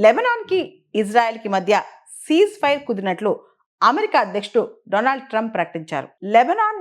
లెబనాన్కి ఇజ్రాయెల్కి మధ్య cease fire కుదిరినట్లు America అధ్యక్షుడు Donald Trump ప్రకటించారు. లెబనాన్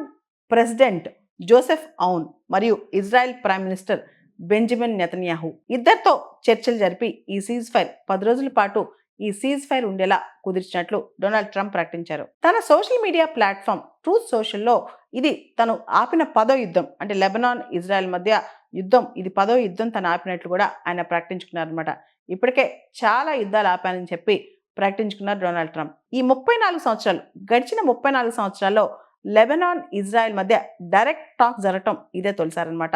ప్రెసిడెంట్ జోసెఫ్ ఔన్ మరియు Israel prime minister Benjamin Netanyahu ఇద్దరితో చర్చలు జరిపి ఈ సీజ్ ఫైర్ 10 రోజుల పాటు ఈ సీజ్ ఫైర్ ఉండేలా కుదిర్చినట్లు డొనాల్డ్ ట్రంప్ ప్రకటించారు. తన సోషల్ మీడియా ప్లాట్ఫామ్ ట్రూత్ సోషల్లో ఇది తను ఆపిన 10వ యుద్ధం, అంటే లెబనాన్ ఇజ్రాయెల్ మధ్య యుద్ధం, ఇది 10వ యుద్ధం తను ఆపినట్లు కూడా ఆయన ప్రకటించుకున్నారనమాట. ఇప్పటికే చాలా యుద్ధాలు ఆపానని చెప్పి ప్రకటించుకున్నారు డొనాల్డ్ ట్రంప్. ఈ 34 సంవత్సరాలు, గడిచిన 34 సంవత్సరాల్లో లెబనాన్ ఇజ్రాయెల్ మధ్య డైరెక్ట్ టాక్ జరగటం ఇదే తొలిసారనమాట.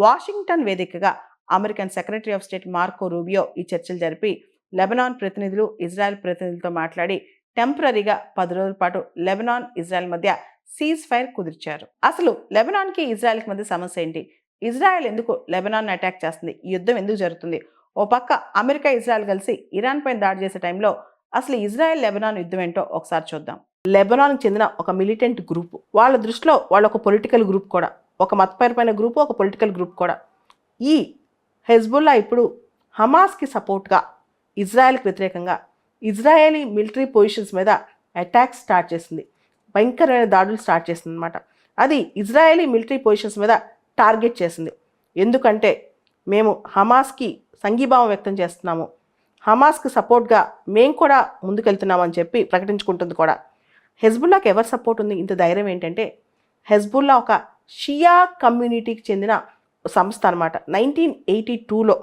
వాషింగ్టన్ వేదికగా American secretary of state Marco Rubio ఈ చర్చలు జరిపి లెబనాన్ ప్రతినిధులు ఇజ్రాయెల్ ప్రతినిధులతో మాట్లాడి టెంపరీగా 10 రోజుల పాటు లెబనాన్ ఇజ్రాయెల్ మధ్య సీజ్ ఫైర్ కుదిర్చారు. అసలు లెబనాన్కి ఇజ్రాయెల్కి మధ్య సమస్య ఏంటి? ఇజ్రాయెల్ ఎందుకు లెబనాన్ అటాక్ చేస్తుంది? ఈ యుద్ధం ఎందుకు జరుగుతుంది? ఓ పక్క అమెరికా ఇజ్రాయెల్ కలిసి ఇరాన్ పైన దాడి చేసే టైంలో అసలు ఇజ్రాయెల్ లెబనాన్ యుద్ధం ఏంటో ఒకసారి చూద్దాం. లెబనాన్కి చెందిన ఒక మిలిటెంట్ గ్రూప్, వాళ్ళ దృష్టిలో వాళ్ళ ఒక పొలిటికల్ గ్రూప్ కూడా, ఒక మతపరమైన గ్రూప్, ఒక పొలిటికల్ గ్రూప్ కూడా. ఈ హెజ్బుల్లా ఇప్పుడు హమాస్కి సపోర్ట్గా ఇజ్రాయెల్కి వ్యతిరేకంగా ఇజ్రాయేలీ మిలిటరీ పొజిషన్స్ మీద అటాక్స్ స్టార్ట్ చేసింది, భయంకరమైన దాడులు స్టార్ట్ చేసింది అనమాట. అది ఇజ్రాయేలీ మిలిటరీ పొజిషన్స్ మీద టార్గెట్ చేసింది. ఎందుకంటే మేము హమాస్కి సంఘీభావం వ్యక్తం చేస్తున్నాము, హమాస్కి సపోర్ట్గా మేము కూడా ముందుకెళ్తున్నామని చెప్పి ప్రకటించుకుంటుంది కూడా. హెజ్బుల్లాకి ఎవరు సపోర్ట్ ఉంది? ఇంత ధైర్యం ఏంటంటే హెజ్బుల్లా ఒక షియా కమ్యూనిటీకి చెందిన సంస్థ అనమాట. 1982లో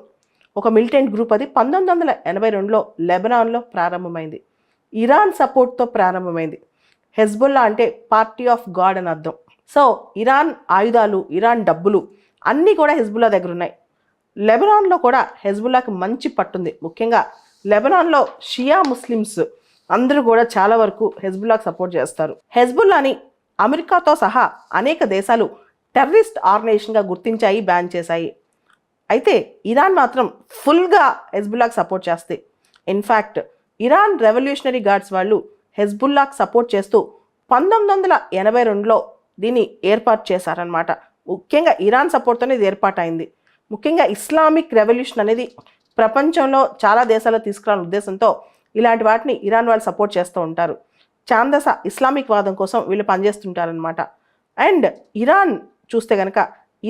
ఒక మిలిటెంట్ గ్రూప్, అది 1982లో లెబనాన్లో ప్రారంభమైంది. ఇరాన్ సపోర్ట్తో ప్రారంభమైంది. హెజ్బుల్లా అంటే పార్టీ ఆఫ్ గాడ్ అని అర్థం. సో ఇరాన్ ఆయుధాలు, ఇరాన్ డబ్బులు అన్నీ కూడా హెజ్బుల్లా దగ్గర ఉన్నాయి. లెబనాన్లో కూడా హెజ్బుల్లాకి మంచి పట్టుంది. ముఖ్యంగా లెబనాన్లో షియా ముస్లిమ్స్ అందరూ కూడా చాలా వరకు హెజ్బుల్లాకి సపోర్ట్ చేస్తారు. హెజ్బుల్లాని అమెరికాతో సహా అనేక దేశాలు టెర్రరిస్ట్ ఆర్గనైజేషన్గా గుర్తించాయి, బ్యాన్ చేశాయి. అయితే ఇరాన్ మాత్రం ఫుల్గా హెజ్బుల్లాకి సపోర్ట్ చేస్తాయి. ఇన్ఫ్యాక్ట్ ఇరాన్ రెవల్యూషనరీ గార్డ్స్ వాళ్ళు హెజ్బుల్లాకి సపోర్ట్ చేస్తూ 1982లో దీన్ని ఏర్పాటు చేశారనమాట. ముఖ్యంగా ఇరాన్ సపోర్ట్తోనే ఇది ఏర్పాటైంది. ముఖ్యంగా ఇస్లామిక్ రెవల్యూషన్ అనేది ప్రపంచంలో చాలా దేశాల్లో తీసుకురావాలనే ఉద్దేశంతో ఇలాంటి వాటిని ఇరాన్ వాళ్ళు సపోర్ట్ చేస్తూ ఉంటారు. ఛాందస ఇస్లామిక్ వాదం కోసం వీళ్ళు పనిచేస్తుంటారనమాట. అండ్ ఇరాన్ చూస్తే కనుక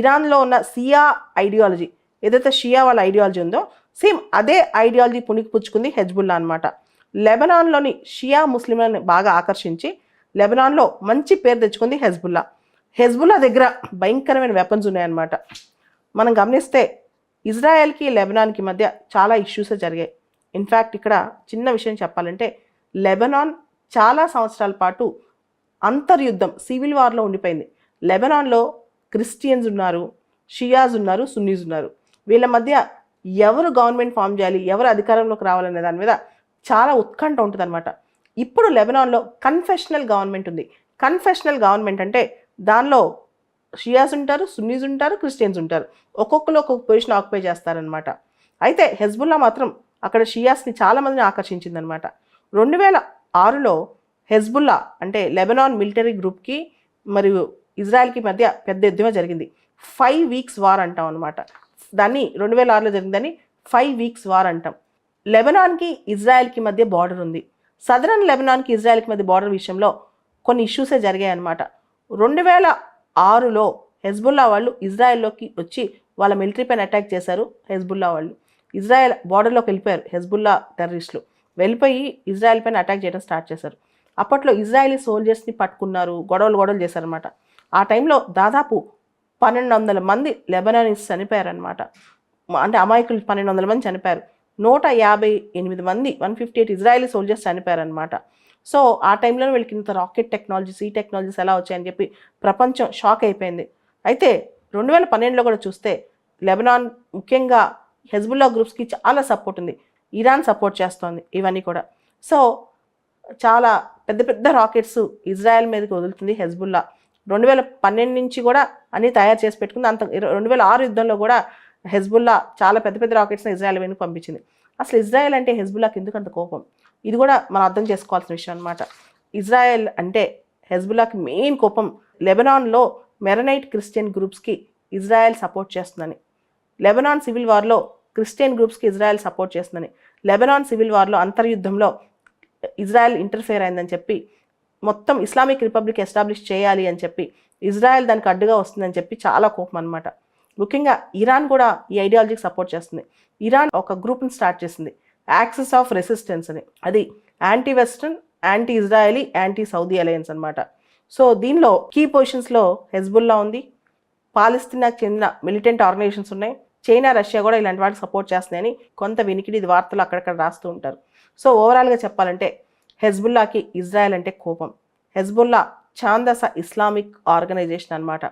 ఇరాన్లో ఉన్న షియా ఐడియాలజీ, ఏదైతే షియా వాళ్ళ ఐడియాలజీ ఉందో సేమ్ అదే ఐడియాలజీ పుణికిపుచ్చుకుంది హెజ్బుల్లా అనమాట. లెబనాన్లోని షియా ముస్లింలను బాగా ఆకర్షించి లెబనాన్లో మంచి పేరు తెచ్చుకుంది హెజ్బుల్లా. హెజ్బుల్లా దగ్గర భయంకరమైన వెపన్స్ ఉన్నాయన్నమాట. మనం గమనిస్తే ఇజ్రాయెల్కి లెబనాన్కి మధ్య చాలా ఇష్యూసే జరిగాయి. ఇన్ఫ్యాక్ట్ ఇక్కడ చిన్న విషయం చెప్పాలంటే లెబనాన్ చాలా సంవత్సరాల పాటు అంతర్యుద్ధం, సివిల్ వార్లో ఉండిపోయింది. లెబనాన్లో క్రిస్టియన్స్ ఉన్నారు, షియాస్ ఉన్నారు, సున్నీస్ ఉన్నారు. వీళ్ళ మధ్య ఎవరు గవర్నమెంట్ ఫామ్ చేయాలి, ఎవరు అధికారంలోకి రావాలనే దాని మీద చాలా ఉత్కంఠ ఉంటుంది అనమాట. ఇప్పుడు లెబనాన్లో కన్ఫెషనల్ గవర్నమెంట్ ఉంది. కన్ఫెషనల్ గవర్నమెంట్ అంటే దానిలో షియాస్ ఉంటారు, సున్నీస్ ఉంటారు, క్రిస్టియన్స్ ఉంటారు. ఒక్కొక్కరు ఒక్కొక్క పొజిషన్ ఆక్యుపై చేస్తారనమాట. అయితే హెజ్బుల్లా మాత్రం అక్కడ షియాస్ని చాలామందిని ఆకర్షించిందనమాట. 2006లో హెజ్బుల్లా అంటే లెబనాన్ మిలిటరీ గ్రూప్కి మరియు ఇజ్రాయెల్కి మధ్య పెద్ద యుద్ధమే జరిగింది. 5 వీక్స్ వార్ అంటాం అనమాట. దాన్ని 2006లో జరిగిందని 5 వీక్స్ వార్ అంటాం. లెబనాన్కి ఇజ్రాయెల్కి మధ్య బార్డర్ ఉంది. సదరన్ లెబనాన్కి ఇజ్రాయెల్కి మధ్య బార్డర్ విషయంలో కొన్ని ఇష్యూసే జరిగాయి అనమాట. 2006లో హెజ్బుల్లా వాళ్ళు ఇజ్రాయెల్లోకి వచ్చి వాళ్ళ మిలిటరీ పైన అటాక్ చేశారు. హెజ్బుల్లా వాళ్ళు ఇజ్రాయెల్ బార్డర్లోకి వెళ్ళిపోయారు. హెజ్బుల్లా టెర్రరిస్టులు వెళ్ళిపోయి ఇజ్రాయెల్ పైన అటాక్ చేయడం స్టార్ట్ చేశారు. అప్పట్లో ఇజ్రాయలీ సోల్జర్స్ని పట్టుకున్నారు, గొడవలు చేశారనమాట. ఆ టైంలో దాదాపు 1200 మంది లెబనానీస్ చనిపోయారనమాట. అంటే అమాయకులు 1200 మంది చనిపోయారు. 158 మంది 158 ఇజ్రాయలీ సోల్జర్స్ చనిపోయారనమాట. సో ఆ టైంలో వీళ్ళకి ఇంత రాకెట్ టెక్నాలజీస్, ఈ టెక్నాలజీస్ ఎలా వచ్చాయని చెప్పి ప్రపంచం షాక్ అయిపోయింది. అయితే 2012లో కూడా చూస్తే లెబనాన్ ముఖ్యంగా హెజ్బుల్లా గ్రూప్స్కి చాలా సపోర్ట్ ఉంది. ఇరాన్ సపోర్ట్ చేస్తోంది ఇవన్నీ కూడా. సో చాలా పెద్ద పెద్ద రాకెట్స్ ఇజ్రాయెల్ మీదకి వదులుతుంది హెజ్బుల్లా. 2012 నుంచి కూడా అన్నీ తయారు చేసి పెట్టుకుంది. 2006 యుద్ధంలో కూడా హెజ్బుల్లా చాలా పెద్ద పెద్ద రాకెట్స్ని ఇజ్రాయెల్ మీదకి పంపించింది. అసలు ఇజ్రాయెల్ అంటే హెజ్బుల్లాకి ఎందుకు అంత కోపం? ఇది కూడా మనం అర్థం చేసుకోవాల్సిన విషయం అనమాట. ఇజ్రాయెల్ అంటే హెజ్బుల్లాకి మెయిన్ కోపం లెబనాన్లో మెరనైట్ క్రిస్టియన్ గ్రూప్స్కి ఇజ్రాయెల్ సపోర్ట్ చేస్తుందని, లెబనాన్ సివిల్ వార్లో క్రిస్టియన్ గ్రూప్స్కి ఇజ్రాయెల్ సపోర్ట్ చేస్తుందని, లెబనాన్ సివిల్ వార్లో అంతర్యుద్ధంలో ఇజ్రాయెల్ ఇంటర్ఫేర్ అయిందని చెప్పి మొత్తం ఇస్లామిక్ రిపబ్లిక్ ఎస్టాబ్లిష్ చేయాలి అని చెప్పి ఇజ్రాయెల్ దానికి అడ్డుగా వస్తుందని చెప్పి చాలా కోపం అనమాట. ముఖ్యంగా ఇరాన్ కూడా ఈ ఐడియాలజీకి సపోర్ట్ చేస్తుంది. ఇరాన్ ఒక గ్రూప్ని స్టార్ట్ చేసింది, యాక్సిస్ ఆఫ్ రెసిస్టెన్స్ అని. అది anti western, anti Israeli, anti Saudi alliance అనమాట. సో దీనిలో కీ పొజిషన్స్లో హెజ్బుల్లా ఉంది, పాలస్తీనాకు చెందిన మిలిటెంట్ ఆర్గనైజేషన్స్ ఉన్నాయి, చైనా, రష్యా కూడా ఇలాంటి వాటికి సపోర్ట్ చేస్తున్నాయని కొంత వినికిడి ఇది వార్తలు అక్కడక్కడ రాస్తూ ఉంటారు. సో ఓవరాల్గా చెప్పాలంటే హెజ్బుల్లాకి ఇజ్రాయెల్ అంటే కోపం. హెజ్బుల్లా ఛాందస ఇస్లామిక్ ఆర్గనైజేషన్ అనమాట.